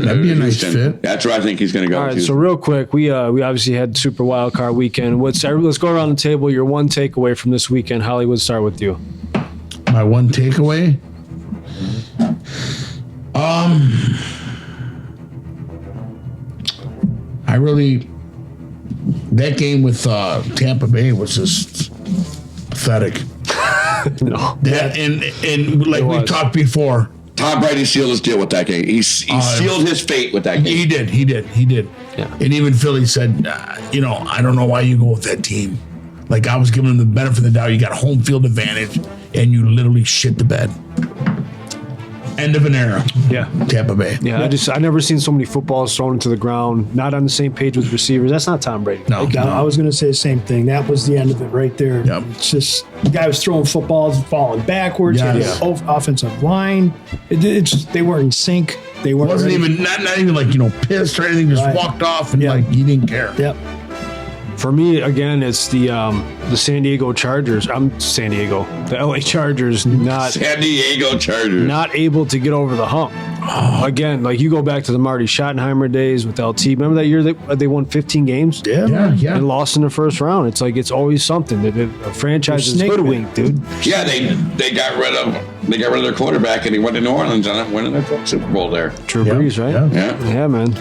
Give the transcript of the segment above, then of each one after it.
That'd be a nice fit. That's where I think he's going to go. All right, so real quick, we obviously had Super Wild Card Weekend. Let's go around the table. Your one takeaway from this weekend. Hollywood, start with you. My one takeaway? That game with Tampa Bay was just pathetic. No. That and like we talked before, Tom Brady sealed his deal with that game. He sealed his fate with that game. He did. Yeah. And even Philly said, I don't know why you go with that team. Like, I was giving them the benefit of the doubt. You got home field advantage, and you literally shit the bed. End of an era. Yeah. Tampa Bay. Yeah, I never seen so many footballs thrown into the ground, not on the same page with receivers. That's not Tom Brady. No. I was going to say the same thing. That was the end of it right there. Yep. It's just the guy was throwing footballs, falling backwards. Yeah. The offensive line. They weren't in sync. They weren't. Wasn't ready. even not even like pissed or anything. Just walked off and like he didn't care. Yep. For me, again, it's the San Diego Chargers. The LA Chargers San Diego Chargers not able to get over the hump. Again, like you go back to the Marty Schottenheimer days with LT. Remember that year they won 15 games? Yeah. And lost in the first round. It's like it's always something. A franchise is hoodwinked, dude. Yeah, they got rid of their quarterback and he went to New Orleans and winning the Super Bowl there. Drew Brees, right? Yeah, man.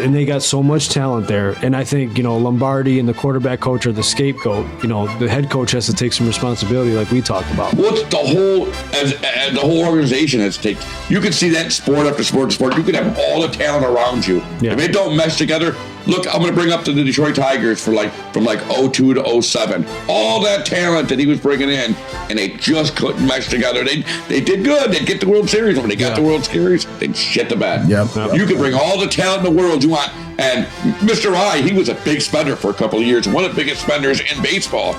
And they got so much talent there. And I think Lombardi and the quarterback coach are the scapegoat. The head coach has to take some responsibility, like we talked about. Well, it's the whole organization has to take. You can see that sport after sport to sport. You could have all the talent around you. Yeah. If it don't mesh together, look, I'm going to bring up the Detroit Tigers from 02 to 07. All that talent that he was bringing in, and they just couldn't mesh together. They did good. They'd get the World Series. When they got the World Series, they'd shit the bed. Yep. You could bring all the talent in the world you want. And Mr. I, he was a big spender for a couple of years, one of the biggest spenders in baseball,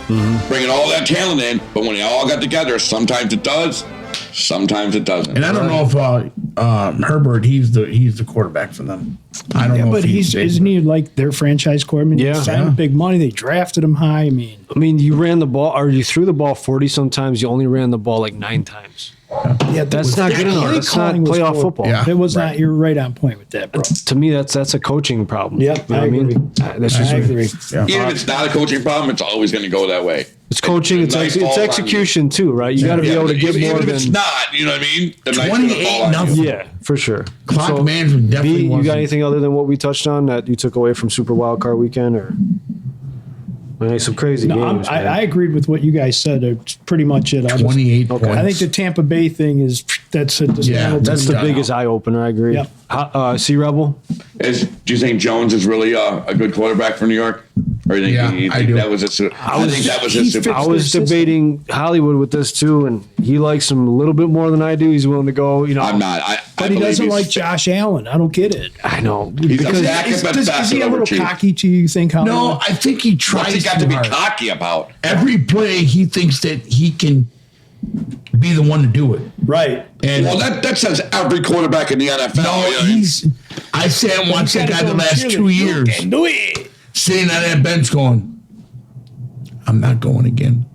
bringing all that talent in. But when they all got together, sometimes it does, sometimes it doesn't. And I don't know if Herbert, he's the quarterback for them. I don't know. But isn't he like their franchise quarterback? Yeah. They signed big money. They drafted him high. I mean, you ran the ball, or you threw the ball 40 sometimes. You only ran the ball like 9 times. Yeah, That's not good enough. That's not playoff football. Yeah. It was not. You're right on point with that, bro. To me, that's a coaching problem. Yep, You know I what agree. That's just I agree. Yeah. Even if it's not a coaching problem, it's always going to go that way. It's coaching. It's execution too, right? You got to be able to give even more if than. it's not, you know what I mean? The Knights 28 fall on you. nothing. Yeah, for sure. Clock management definitely B, you wasn't. got anything other than what we touched on that you took away from Super Wild Card Weekend, or some crazy games? I agreed with what you guys said. It's pretty much it. 28 points. I think the Tampa Bay thing that's a That's the biggest eye opener. I agree. Yep. C Rebel. Do you think Jones is really a good quarterback for New York? Or you think, Yeah, I do. that was I think that was a super. I was debating Hollywood with this too, and he likes him a little bit more than I do. He's willing to go. I'm not. But he doesn't like Josh Allen. I don't get it. I know. He's Because a backup at best Is he a over little cheap. cocky to you think? Hollywood? No, I think he tries What's he got too to be hard. cocky about? Every play, he thinks that he can be the one to do it. Right. And Well, that says every quarterback in the NFL. no, you know, I sat and watched that guy the last 2 years Do it. sitting on that bench going, I'm not going again.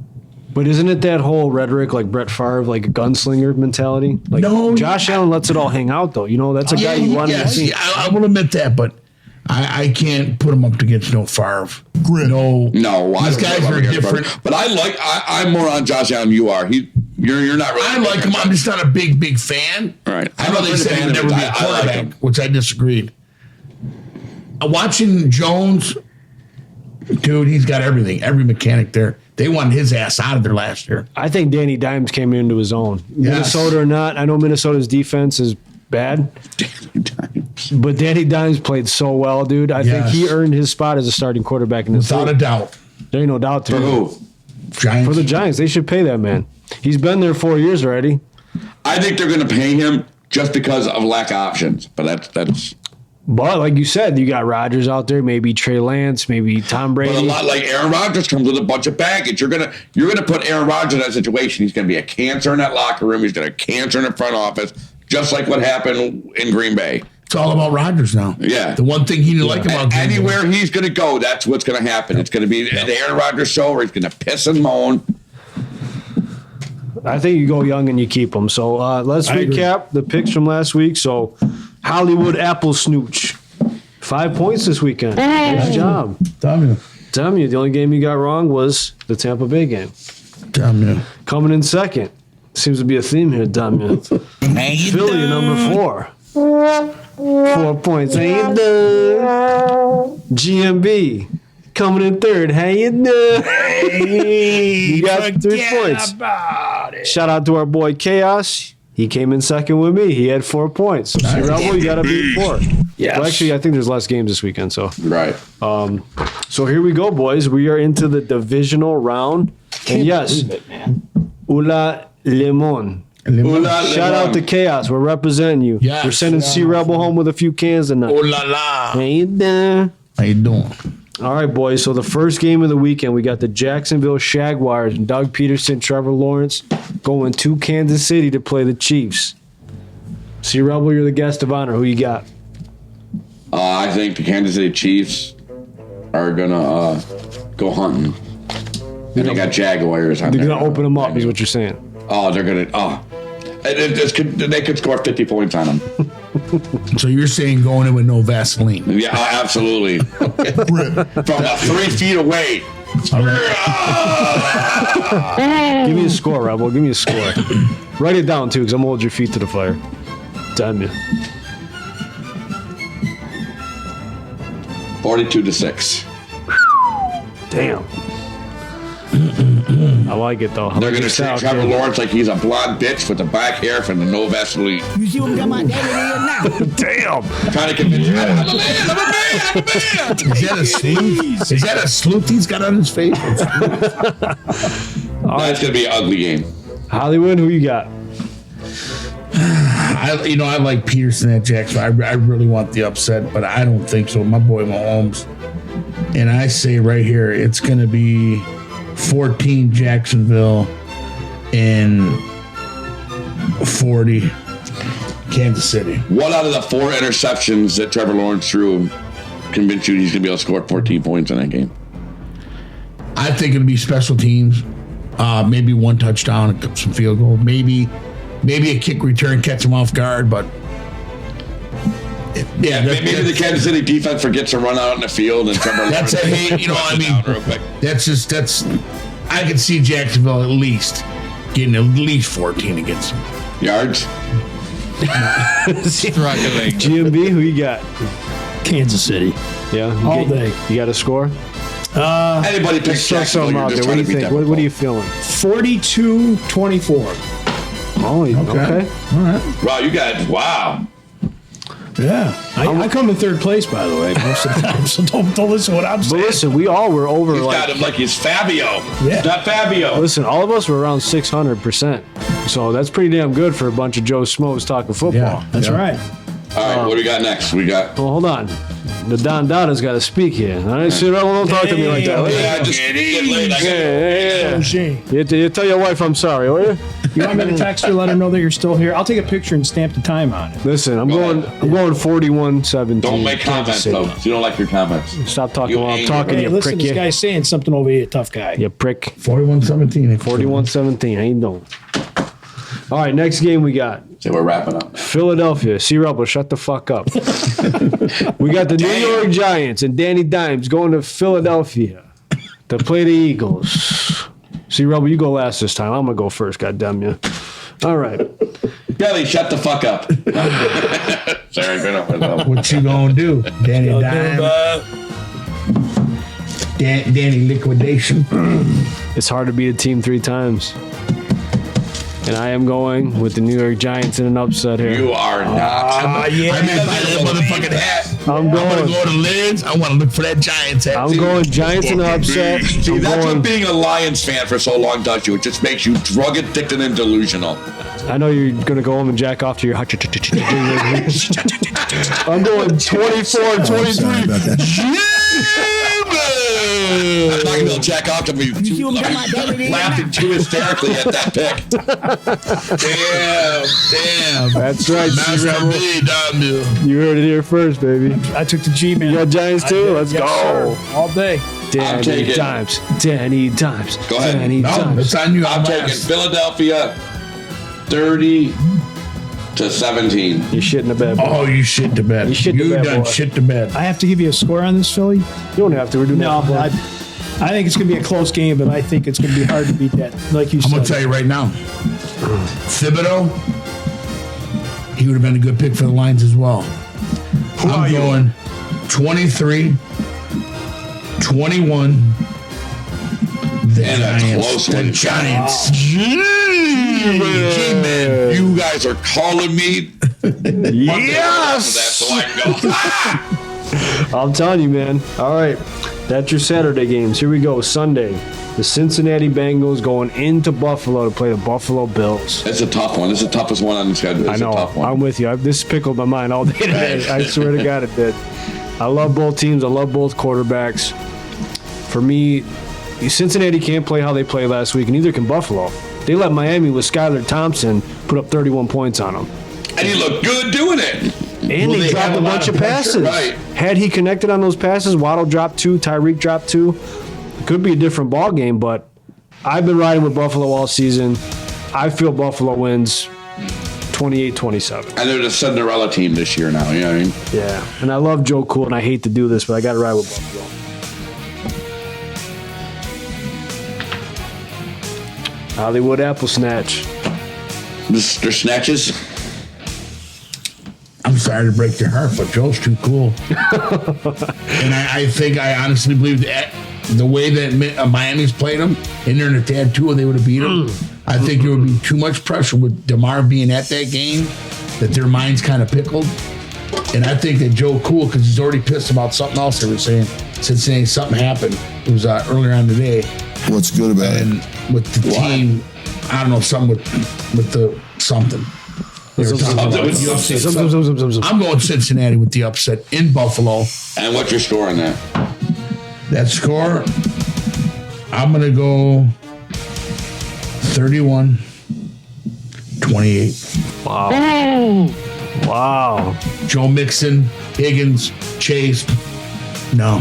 But isn't it that whole rhetoric like Brett Favre, like a gunslinger mentality? Like No, Josh Allen lets it all hang out though. That's a guy you wanted to see. I will admit that, but I can't put him up against no Favre. No, I these don't guys know are about different. But I'm more on Josh Allen. You are. You're not really. I like him. I'm just not a big fan. All right. I know they said he'd never be a I like quarterback, him. which I disagreed. Watching Jones, dude, he's got everything, every mechanic there. They wanted his ass out of there last year. I think Danny Dimes came into his own. Yes. Minnesota or not, I know Minnesota's defense is bad, but Danny Dimes played so well, dude. I think he earned his spot as a starting quarterback in this Without a league. doubt. There ain't no doubt to For it. who? Giants. For the Giants, they should pay that man. He's been there 4 years already. I think they're going to pay him just because of lack of options. But that's. But like you said, you got Rodgers out there, maybe Trey Lance, maybe Tom Brady. But a lot like Aaron Rodgers comes with a bunch of baggage. You're gonna put Aaron Rodgers in that situation. He's gonna be a cancer in that locker room. He's gonna cancer in the front office, just like what happened in Green Bay. It's all about Rodgers now. Yeah. The one thing he didn't like about Green Bay. Anywhere he's gonna go, that's what's gonna happen. It's gonna be the Aaron Rodgers show where he's gonna piss and moan. I think you go young and you keep them. So let's recap the picks from last week. So Hollywood Apple Snooch. 5 points this weekend. Nice job. Damn you. Damn you. The only game you got wrong was the Tampa Bay game. Damn you. Coming in second. Seems to be a theme here, damn you. Philly, number 4. 4 points. How you doing? GMB. Coming in third. How you doing? You got 3 points. Shout out to our boy Chaos. He came in second with me. He had 4 points. So, Rebel, you got to beat 4. Yes. Well, actually, I think there's less games this weekend. So, Right. so here we go, boys. We are into the divisional round. And yes, Ula Limon. Shout out to Chaos. We're representing you. Yes. We're sending C Rebel home with a few cans tonight. Oh la la. How you doing? How you doing? All right, boys. So the first game of the weekend, we got the Jacksonville Jaguars and Doug Peterson, Trevor Lawrence going to Kansas City to play the Chiefs. C Rebel, you're the guest of honor. Who you got? I think the Kansas City Chiefs are gonna go hunting. And they got Jaguars. They're gonna open them up, is what you're saying. Oh, they're gonna. Oh, they could score 50 points on them. So you're saying going in with no Vaseline? Yeah, absolutely. From 3 feet away. All right. Give me a score, Rebel. Give me a score. Write it down too, because I'm gonna hold your feet to the fire. Damn you. 42-6. Damn. I like it though. They're gonna treat Trevor Lawrence like he's a blonde bitch with the back hair from the no Vaseline. You see what I'm talking about? Damn. Trying to convince you. I'm a man. Is that a sleuth? Is that a sleuth he's got on his face? That's gonna be an ugly game. Hollywood, who you got? I like Peterson at Jacksonville. I really want the upset, but I don't think so. My boy Mahomes. And I say right here, it's going to be 14 Jacksonville and 40 Kansas City. What out of the 4 interceptions that Trevor Lawrence threw convinced you he's gonna be able to score 14 points in that game? I think it'll be special teams. Maybe 1 touchdown, some field goal. Maybe a kick return, catch them off guard, but Yeah, maybe the Kansas City defense forgets to run out in the field and Trevor that's a Lawrence. hate. You know, I down real mean, quick. that's. I could see Jacksonville at least getting at least 14 against them. Yards. Struggling. GMB, who you got? Kansas City. Yeah, All day. You got a score? Anybody picks Just throw Jacksonville, something you're out just there. What trying do to you beat think? them. What are you feeling? 42-24. Oh, okay. All right. Wow, you got wow. Yeah. I come in third place, by the way, most of the time, so don't listen to what I'm But saying. listen, we all were over He's got like. him like he's Fabio. Yeah. Not Fabio. Listen, all of us were around 600%. So that's pretty damn good for a bunch of Joe Smokes talking football. Yeah. That's right. All right, what do we got next? We got. Well, hold on. The Don Dada's got to speak here. All right, so don't talk to me like that. will you? Yeah, just get late. I got Yeah. Gee. You tell your wife I'm sorry, will you? You want me to text her, let her know that you're still here? I'll take a picture and stamp the time on it. Listen, I'm Go going. ahead. I'm going 41-17. Don't make comments, Kansas City. though. You don't like your comments. Stop talking You while I'm angry. talking. Hey, You listen, prick. this You, guy's saying something over here, tough guy. you prick. 41-17. 41-17. How you doing? All right, next game we got So we're wrapping up. Philadelphia. C. Rebel, shut the fuck up. We got the New Damn. York Giants and Danny Dimes going to Philadelphia to play the Eagles. C. Rebel, you go last this time. I'm gonna go first. Goddamn you. All right. Billy, shut the fuck up. Sorry, good up. What you gonna do, Danny Dime? Danny Liquidation. It's hard to beat a team 3 times. And I am going with the New York Giants in an upset here. You are not. I mean, buy that motherfucking hat. I'm I'm gonna going. go to Lids. I want to look for that Giants hat. I'm going Giants in an upset. See, I'm that's going. what being a Lions fan for so long does you. It just makes you drug addicted and delusional. I know you're gonna go home and jack off to your. I'm going 24-23. I'm not going to be able to jack off to me laughing too hysterically at that pick. Damn. That's right, C. Master Rebel. B, Don Bill. You heard it here first, baby. I took the G, man. You got Giants I too? did. Let's Yes, go. sir. All day. Danny taking- Dimes. Danny Dimes. Go ahead. Oh, Danny No, Dimes. it's on you. I'm taking Philadelphia 30, to 17. You shit in the bed, boy. Oh, you shit the bed. You shit the You bed, done boy. shit the bed. I have to give you a score on this, Philly. You don't have to. We're doing No, that. I think it's going to be a close game, but I think it's going to be hard to beat that. Like you I'm going to said. tell you right now. Thibodeau, he would have been a good pick for the Lions as well. I'm going 23, 21. The And a Giants. close The one. Giants. G-Man, you guys are calling me. Yes! So I can go. I'm telling you, man. All right. That's your Saturday games. Here we go. Sunday. The Cincinnati Bengals going into Buffalo to play the Buffalo Bills. It's a tough one. It's the toughest one on the schedule. It's I know. a tough one. I'm with you. This pickled my mind all day today. I swear to God it did. I love both teams. I love both quarterbacks. For me, Cincinnati can't play how they played last week, and neither can Buffalo. They let Miami with Skylar Thompson put up 31 points on them. And he looked good doing it. And Well, they they dropped have a a lot bunch of of pressure, passes. right. Had he connected on those passes, Waddle dropped 2, Tyreek dropped 2. Could be a different ball game, but I've been riding with Buffalo all season. I feel Buffalo wins 28-27. And they're the Cinderella team this year now. You know what I mean? Yeah, and I love Joe Cool, and I hate to do this, but I got to ride with Buffalo. Hollywood Apple Snatch. Mr. Snatches. I'm sorry to break your heart, but Joe's too cool. And I think I honestly believe that the way that Miami's played them, and they're in a tad two, they would have beat them. I think there would be too much pressure with DeMar being at that game, that their minds kind of pickled. And I think that Joe Cool, because he's already pissed about something else they were saying, Cincinnati, something happened. It was earlier on today. What's good about it? And with the team, I don't know, something with the something. They were talking about UFC. I'm going Cincinnati with the upset in Buffalo. And what's your score on that? That score, I'm going to go 31-28. Wow. Joe Mixon, Higgins, Chase. No.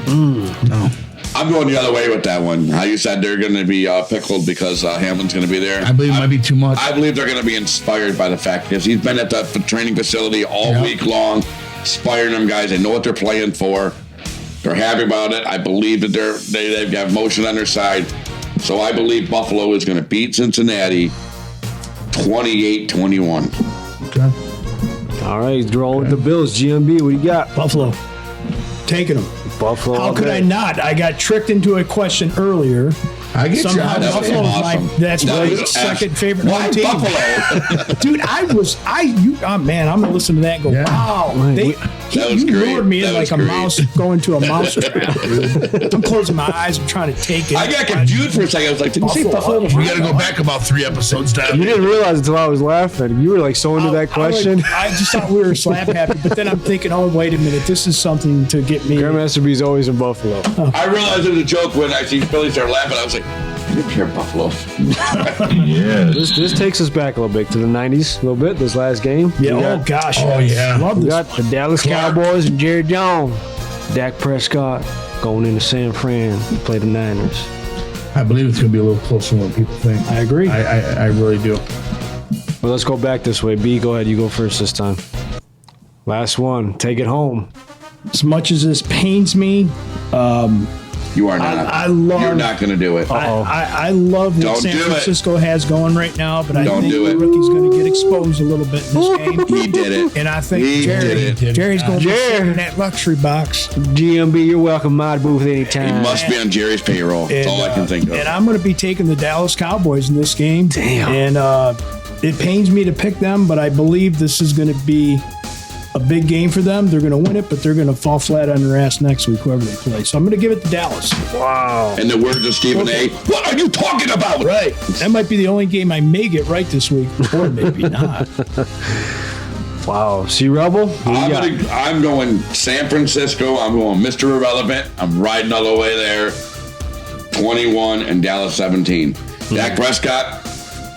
No. I'm going the other way with that one. How you said they're going to be pickled because Hamlin's going to be there. I believe it might be too much. I believe they're going to be inspired by the fact because he's been at the training facility all week long, inspiring them guys. They know what they're playing for. They're happy about it. I believe that they've got motion on their side. So I believe Buffalo is going to beat Cincinnati 28-21. Okay. All right, he's rolling with the Bills. GMB, what do you got? Buffalo. Taking them. Buffalo. How could I not? I got tricked into a question earlier. I get Somehow you. That was Buffalo is awesome. that's That my was second favorite Why home team. Buffalo? Dude, oh man, I'm gonna listen to that and go, Yeah. wow. That was You great. lured me in That like was a great. mouse going to a mouse trap, dude. I'm closing my eyes, I'm trying to take it. I got confused for a second. I was like, did you say Buffalo. Buffalo? We got to go back about 3 episodes down. You didn't realize until I was laughing. You were like so into that question. I just thought we were slap happy, but then I'm thinking, oh, wait a minute, this is something to get me. Grandmaster B's always in Buffalo. I realized it was a joke when I see Philly start laughing. I was like, I didn't care Buffalo. This takes us back a little bit to the 90s, a little bit, this last game. Yeah, We oh got, gosh. Oh, yeah. Love we this. got the Dallas Cowboys and Jerry Jones. Dak Prescott going into San Fran to play the Niners. I believe it's going to be a little closer than what people think. I agree. I really do. Well, let's go back this way. B, go ahead. You go first this time. Last one. Take it home. As much as this pains me, You are not. I love- You're not going to do it. I love what Don't San do it. Francisco has going right now, but I Don't think do the it. rookie's going to get exposed a little bit in this game. He did it. And I think He did it. Jerry's going to be Jerry. sitting in that luxury box. GMB, you're welcome. My booth He anytime. must be on Jerry's payroll. That's all I can think And of. I'm going to be taking the Dallas Cowboys in this game. Damn. And it pains me to pick them, but I believe this is going to be a big game for them. They're going to win it, but they're going to fall flat on their ass next week, whoever they play. So I'm going to give it to Dallas. Wow. In the words of Stephen A., what are you talking about? Right. That might be the only game I may get right this week, or maybe not. Wow. See, Rebel? What do you got? I'm going San Francisco. I'm going Mr. Irrelevant. I'm riding all the way there. 21 and Dallas 17. Dak Prescott,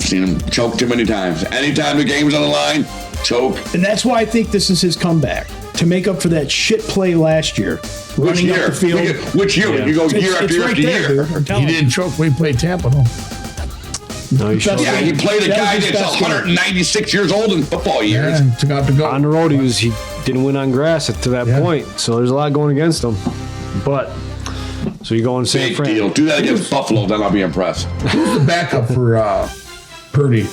seen him choke too many times. Anytime the game's on the line, choke. And that's why I think this is his comeback, to make up for that shit play last year. Which Running year? up the field. Which year? You go It's- year it's after year right after there, year. dude. I'm He telling you. didn't choke when he played Tampa, though. No, you should. Yeah, he played a That guy was his that's best game. 196 years old in football years. Yeah, took out to go. On the road, he didn't win on grass to that Yeah. point. So there's a lot going against him. But so you're going San Big Fran. deal. Do that against Buffalo, then I'll be impressed. Who's the backup for Purdy?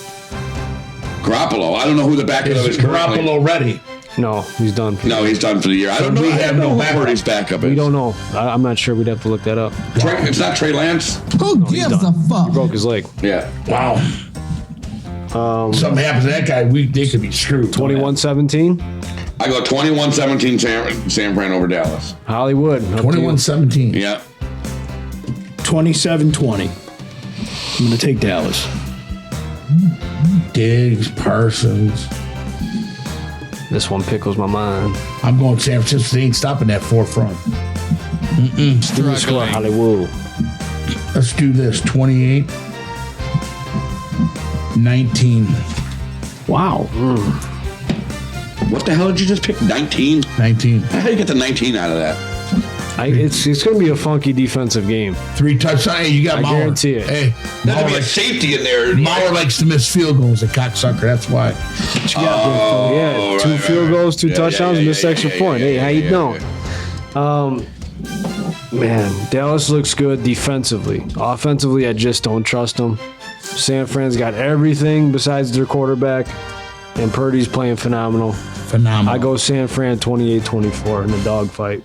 Garoppolo. I don't know who the backup Is is currently. Garoppolo ready? No, he's done. No, he's done for the year. I don't know. we I have don't know no who backup. Purdy's backup is. We don't know. I'm not sure. We'd have to look that up. It's not Trey Lance. Who gives a fuck? He broke his leg. Yeah. Wow. Something happens to that guy, they could be screwed. 21-17. I go 21-17 San Fran over Dallas. Hollywood. up to you. 21-17. Yeah. 27-20. I'm going to take Dallas. Diggs, Parsons. This one pickles my mind. I'm going San Francisco. They ain't stopping that forefront. Score Hollywood. Let's do this. 28-19. Wow. What the hell did you just pick? 19? 19. How do you get the 19 out of that? It's going to be a funky defensive game. 3 touchdowns. Hey, you got I Mauer. guarantee it. Hey, There's Mauer be a likes, safety in there. Mauer likes to miss field goals, a cocksucker. That's why. Yeah, 2 field goals, 2 touchdowns, missed extra point. Hey, how you doing? Man, Dallas looks good defensively. Offensively, I just don't trust them. San Fran's got everything besides their quarterback, and Purdy's playing phenomenal. Phenomenal. I go San Fran 28-24 in the dogfight.